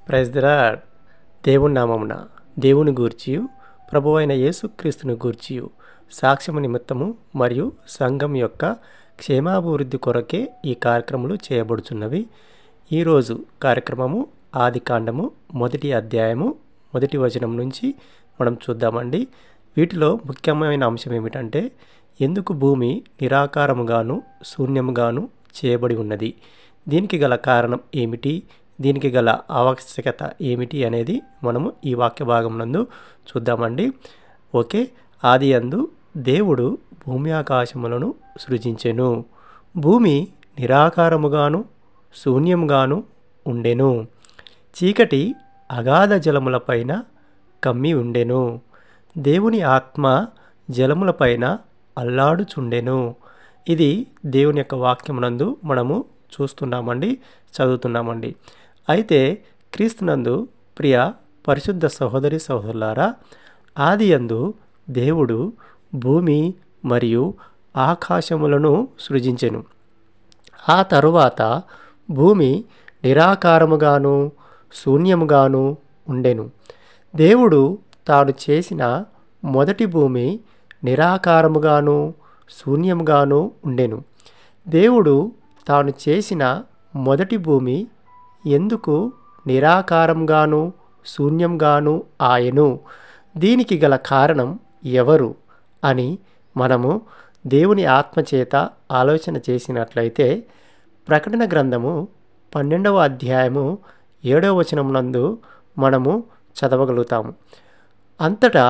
Praise the lord. దేవుని నామమున దేవుని గూర్చియు ప్రభువైన యేసుక్రీస్తుని గూర్చియు సాక్ష్యము నిమిత్తము మరియు సంఘం యొక్క క్షేమాభివృద్ధి కొరకే ఈ కార్యక్రమాలు చేయబడుచున్నవి. ఈరోజు కార్యక్రమము ఆదికాండము 1వ అధ్యాయము 1వ వచనం నుంచి మనం చూద్దామండి. వీటిలో ముఖ్యమైన అంశం ఏమిటంటే, ఎందుకు భూమి నిరాకారముగాను శూన్యముగాను చేయబడి ఉన్నది, దీనికి గల కారణం ఏమిటి, దీనికి గల ఆవశ్యకత ఏమిటి అనేది మనము ఈ వాక్య భాగం నందు చూద్దామండి. ఓకే. ఆదియందు దేవుడు భూమి ఆకాశములను సృజించెను. భూమి నిరాకారముగాను శూన్యముగాను ఉండెను. చీకటి అగాధ జలములపైన కమ్మి ఉండెను. దేవుని ఆత్మ జలములపైన అల్లాడుచుండెను. ఇది దేవుని యొక్క వాక్యమునందు మనము చూస్తున్నామండి, చదువుతున్నామండి. అయితే క్రీస్తునందు ప్రియ పరిశుద్ధ సహోదరి సహోదరులారా, ఆదియందు దేవుడు భూమి మరియు ఆకాశములను సృజించెను. ఆ తరువాత భూమి నిరాకారముగాను శూన్యముగాను ఉండెను. దేవుడు తాను చేసిన మొదటి భూమి నిరాకారముగాను శూన్యముగాను ఉండెను. దేవుడు తాను చేసిన మొదటి భూమి ఎందుకు నిరాకారంగాను శూన్యంగాను ఆయను, దీనికి గల కారణం ఎవరు అని మనము దేవుని ఆత్మచేత ఆలోచన చేసినట్లయితే, ప్రకటన గ్రంథము 12వ అధ్యాయము 7వ వచనమునందు మనము చదవగలుగుతాము. అంతటా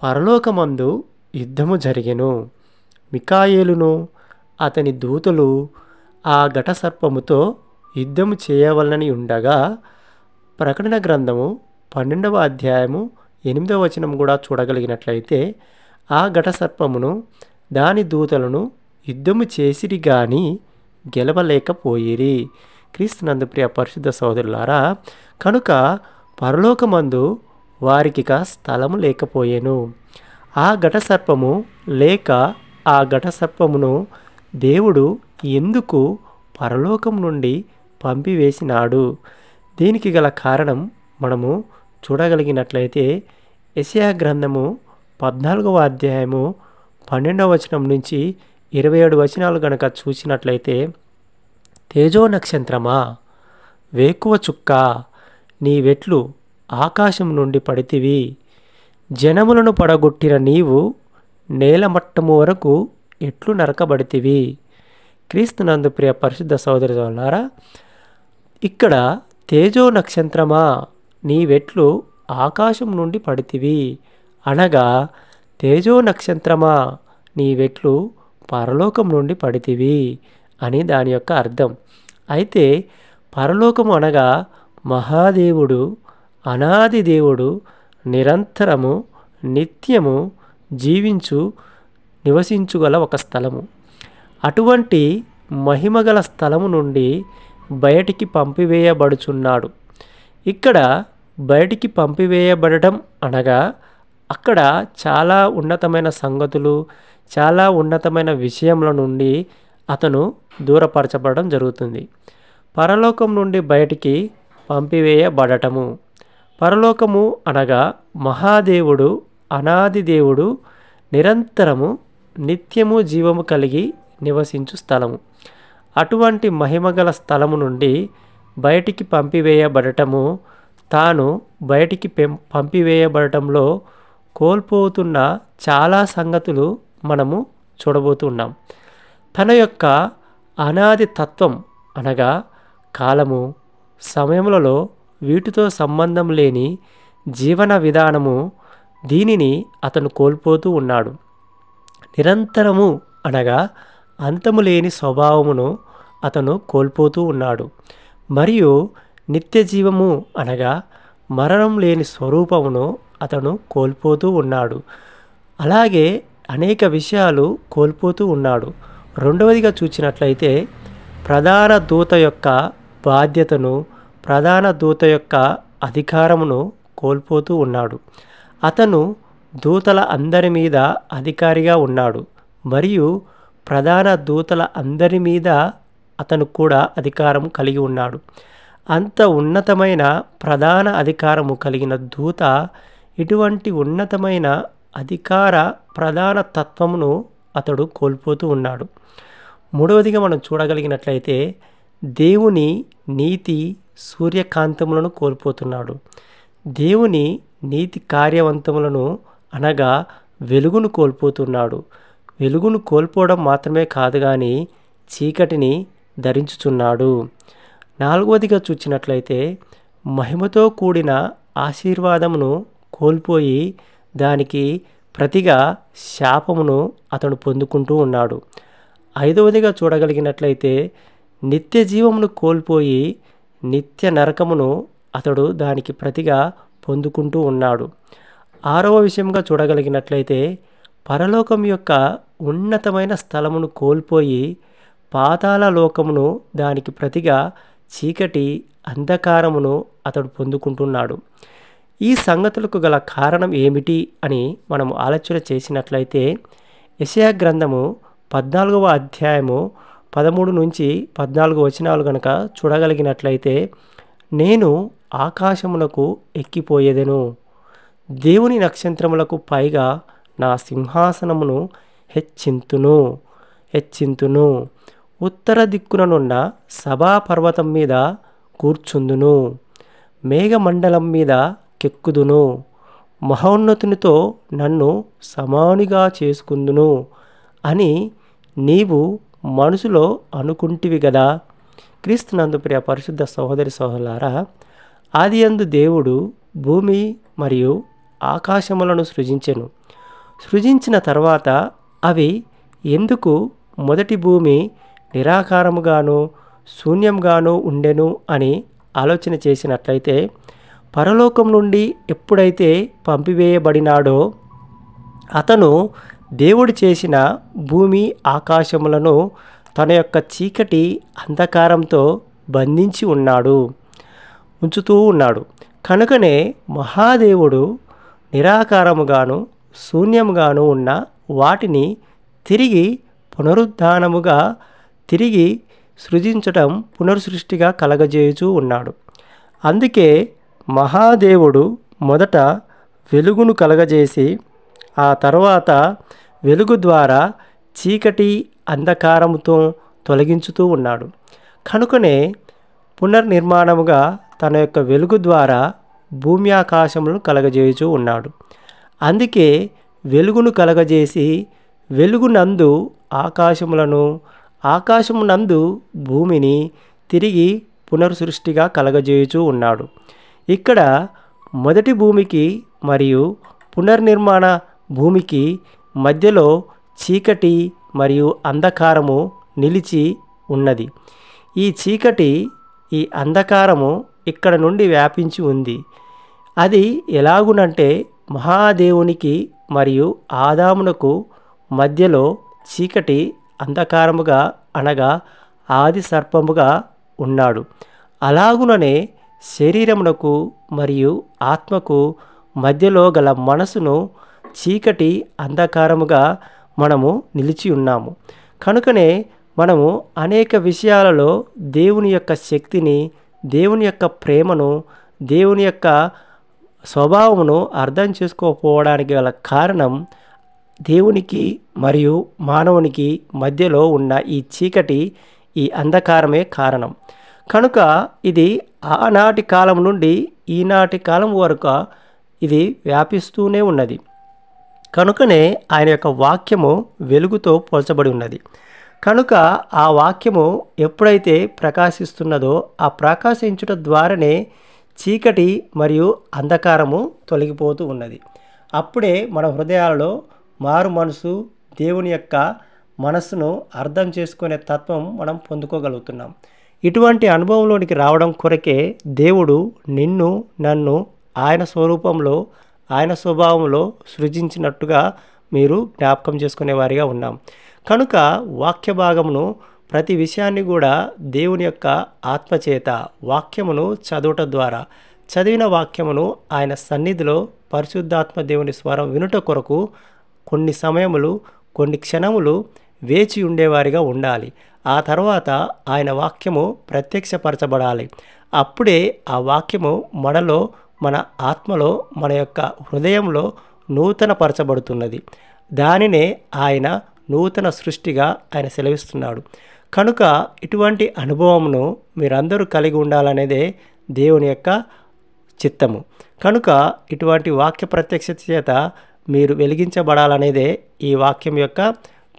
పరలోకమందు యుద్ధము జరిగెను. మికాయేలును అతని దూతలు ఆ ఘటసర్పముతో యుద్ధము చేయవలనని ఉండగా, ప్రకటన గ్రంథము 12వ అధ్యాయము 8వ వచనం కూడా చూడగలిగినట్లయితే, ఆ ఘటసర్పమును దాని దూతలను యుద్ధము చేసిరి గాని గెలవలేకపోయిరి. క్రీస్తునందు ప్రియ పరిశుద్ధ సోదరులారా, కనుక పరలోకమందు వారికిక స్థలము లేకపోయెను. ఆ ఘటసర్పము లేక ఆ ఘటసర్పమును దేవుడు ఎందుకు పరలోకం నుండి పంపివేసినాడు, దీనికి గల కారణం మనము చూడగలిగినట్లయితే, యెషయా గ్రంథము 14వ అధ్యాయము 12వ వచనం నుంచి 27 వచనాలు గనక చూసినట్లయితే, తేజో నక్షత్రమా, వేకువ చుక్క, నీ వెట్లు ఆకాశం నుండి పడితివి. జనములను పడగొట్టిన నీవు నేలమట్టము వరకు ఎట్లు నరకబడితివి. క్రీస్తునందు ప్రియ పరిశుద్ధ సోదరులారా, ఇక్కడ తేజో నక్షత్రమా, నీ వెట్లు ఆకాశం నుండి పడితివి అనగా, తేజో నక్షత్రమా, నీ వెట్లు పరలోకం నుండి పడితివి అని దాని యొక్క అర్థం. అయితే పరలోకము అనగా మహాదేవుడు, అనాది దేవుడు, నిరంతరము నిత్యము నివసించుగల ఒక స్థలము. అటువంటి మహిమగల స్థలము నుండి బయటికి పంపివేయబడుచున్నాడు. ఇక్కడ బయటికి పంపివేయబడటం అనగా, అక్కడ చాలా ఉన్నతమైన సంగతులు, చాలా ఉన్నతమైన విషయముల నుండి అతను దూరపరచబడడం జరుగుతుంది. పరలోకం నుండి బయటికి పంపివేయబడటము. పరలోకము అనగా మహాదేవుడు, అనాది దేవుడు, నిరంతరము నిత్యము జీవము కలిగి నివసించు స్థలము. అటువంటి మహిమగల స్థలము నుండి బయటికి పంపివేయబడటము, తాను బయటికి పంపివేయబడటంలో కోల్పోతున్న చాలా సంగతులు మనము చూడబోతున్నాం. తన యొక్క అనాది తత్వం అనగా కాలము, సమయములలో వీటితో సంబంధం లేని జీవన విధానము, దీనిని అతను కోల్పోతూ ఉన్నాడు. నిరంతరము అనగా అంతము లేని స్వభావమును అతను కోల్పోతూ ఉన్నాడు. మరియు నిత్య జీవము అనగా మరణం లేని స్వరూపమును అతను కోల్పోతూ ఉన్నాడు. అలాగే అనేక విషయాలు కోల్పోతూ ఉన్నాడు. రెండవదిగా చూసినట్లయితే, ప్రధాన దూత యొక్క బాధ్యతను, ప్రధాన దూత యొక్క అధికారమును కోల్పోతూ ఉన్నాడు. అతను దూతల అందరి మీద అధికారిగా ఉన్నాడు, మరియు ప్రధాన దూతల అందరి మీద అతను కూడా అధికారం కలిగి ఉన్నాడు. అంత ఉన్నతమైన ప్రధాన అధికారము కలిగిన దూత ఇటువంటి ఉన్నతమైన అధికార ప్రధాన తత్వమును అతడు కోల్పోతూ ఉన్నాడు. మూడవదిగా మనం చూడగలిగినట్లయితే దేవుని నీతి సూర్యకాంతములను కోల్పోతున్నాడు. దేవుని నీతి కార్యవంతములను అనగా వెలుగును కోల్పోతున్నాడు. వెలుగును కోల్పోవడం మాత్రమే కాదు కానీ చీకటిని ధరించుచున్నాడు. నాలుగవదిగా చూచినట్లయితే మహిమతో కూడిన ఆశీర్వాదమును కోల్పోయి దానికి ప్రతిగా శాపమును అతడు పొందుకుంటూ ఉన్నాడు. ఐదవదిగా చూడగలిగినట్లయితే నిత్య జీవమును కోల్పోయి నిత్య నరకమును అతడు దానికి ప్రతిగా పొందుకుంటూ ఉన్నాడు. ఆరవ విషయంగా చూడగలిగినట్లయితే పరలోకం యొక్క ఉన్నతమైన స్థలమును కోల్పోయి పాతాళ లోకమును దానికి ప్రతిగా చీకటి అంధకారమును అతడు పొందుకుంటున్నాడు. ఈ సంగతులకు గల కారణం ఏమిటి అని మనం ఆలోచన చేసినట్లయితే యెషయా గ్రంథము 14వ అధ్యాయము 13 నుంచి 14 వచనాలు గనక చూడగలిగినట్లయితే నేను ఆకాశమునకు ఎక్కిపోయేదెను, దేవుని నక్షత్రములకు పైగా నా సింహాసనమును హెచ్చింతును, ఉత్తర దిక్కుననున్న సభాపర్వతం మీద కూర్చుందును, మేఘమండలం మీద కెక్కుదును, మహోన్నతునితో నన్ను సమానుగా చేసుకుందును అని నీవు మనసులో అనుకుంటివి గదా. క్రీస్తునందు ప్రియ పరిశుద్ధ సహోదరి సహోదరులారా, ఆదియందు దేవుడు భూమి మరియు ఆకాశములను సృజించెను. సృజించిన తర్వాత అవి ఎందుకు మొదటి భూమి నిరాకారముగాను శూన్యంగాను ఉండెను అని ఆలోచన చేసినట్లయితే పరలోకం నుండి ఎప్పుడైతే పంపివేయబడినాడో అతను దేవుడు చేసిన భూమి ఆకాశములను తన యొక్క చీకటి అంధకారంతో బంధించి ఉంచుతూ ఉన్నాడు. కనుకనే మహాదేవుడు నిరాకారముగాను శూన్యముగాను ఉన్న వాటిని తిరిగి పునరుద్ధానముగా తిరిగి సృజించటం పునర్సృష్టిగా కలగజేయుచూ ఉన్నాడు. అందుకే మహాదేవుడు మొదట వెలుగును కలగజేసి ఆ తర్వాత వెలుగు ద్వారా చీకటి అంధకారముతో తొలగించుతూ ఉన్నాడు. కనుకనే పునర్నిర్మాణముగా తన యొక్క వెలుగు ద్వారా భూమి ఆకాశములను కలగజేయుచూ ఉన్నాడు. అందుకే వెలుగును కలగజేసి వెలుగునందు ఆకాశములను ఆకాశమునందు భూమిని తిరిగి పునర్సృష్టిగా కలగజేయుచూ ఉన్నాడు. ఇక్కడ మొదటి భూమికి మరియు పునర్నిర్మాణ భూమికి మధ్యలో చీకటి మరియు అంధకారము నిలిచి ఉన్నది. ఈ చీకటి ఈ అంధకారము ఇక్కడ నుండి వ్యాపించి ఉంది. అది ఎలాగునంటే మహాదేవునికి మరియు ఆదామునకు మధ్యలో చీకటి అంధకారముగా అనగా ఆది సర్పముగా ఉన్నాడు. అలాగుననే శరీరమునకు మరియు ఆత్మకు మధ్యలో గల మనసును చీకటి అంధకారముగా మనము నిలిచి ఉన్నాము. కనుకనే మనము అనేక విషయాలలో దేవుని యొక్క శక్తిని, దేవుని యొక్క ప్రేమను, దేవుని యొక్క స్వభావమును అర్థం చేసుకోకపోవడానికి గల కారణం దేవునికి మరియు మానవునికి మధ్యలో ఉన్న ఈ చీకటి, ఈ అంధకారమే కారణం. కనుక ఇది ఆనాటి కాలం నుండి ఈనాటి కాలం వరకు ఇది వ్యాపిస్తూనే ఉన్నది. కనుకనే ఆయన యొక్క వాక్యము వెలుగుతో పోల్చబడి ఉన్నది. కనుక ఆ వాక్యము ఎప్పుడైతే ప్రకాశిస్తున్నదో ఆ ప్రకాశించుట ద్వారానే చీకటి మరియు అంధకారము తొలగిపోతూ ఉన్నది. అప్పుడే మన హృదయాలలో మారు మనసు, దేవుని యొక్క మనస్సును అర్థం చేసుకునే తత్వం మనం పొందుకోగలుగుతున్నాం. ఇటువంటి అనుభవంలోనికి రావడం కొరకే దేవుడు నిన్ను నన్ను ఆయన స్వరూపంలో ఆయన స్వభావంలో సృజించినట్టుగా మీరు జ్ఞాపకం చేసుకునేవారిగా ఉన్నాం. కనుక వాక్య భాగమును ప్రతి విషయాన్ని కూడా దేవుని యొక్క ఆత్మచేత వాక్యమును చదువుట ద్వారా చదివిన వాక్యమును ఆయన సన్నిధిలో పరిశుద్ధాత్మ దేవుని స్వరం వినుట కొరకు కొన్ని సమయములు కొన్ని క్షణములు వేచి ఉండేవారిగా ఉండాలి. ఆ తర్వాత ఆయన వాక్యము ప్రత్యక్షపరచబడాలి. అప్పుడే ఆ వాక్యము మనలో, మన ఆత్మలో, మన యొక్క హృదయంలో నూతనపరచబడుతున్నది. దానినే ఆయన నూతన సృష్టిగా ఆయన సెలవిస్తున్నాడు. కనుక ఇటువంటి అనుభవమును మీరందరూ కలిగి ఉండాలనేదే దేవుని యొక్క చిత్తము. కనుక ఇటువంటి వాక్య ప్రత్యక్షత చేత మీరు వెలిగించబడాలనేదే ఈ వాక్యం యొక్క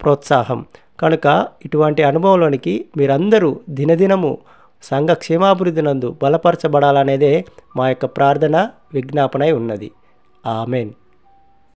ప్రోత్సాహం. కనుక ఇటువంటి అనుభవంలోనికి మీరందరూ దినదినము సంఘ క్షేమాభివృద్ధి నందు బలపరచబడాలనేదే మా యొక్క ప్రార్థన, విజ్ఞాపనై ఉన్నది. ఆమెన్.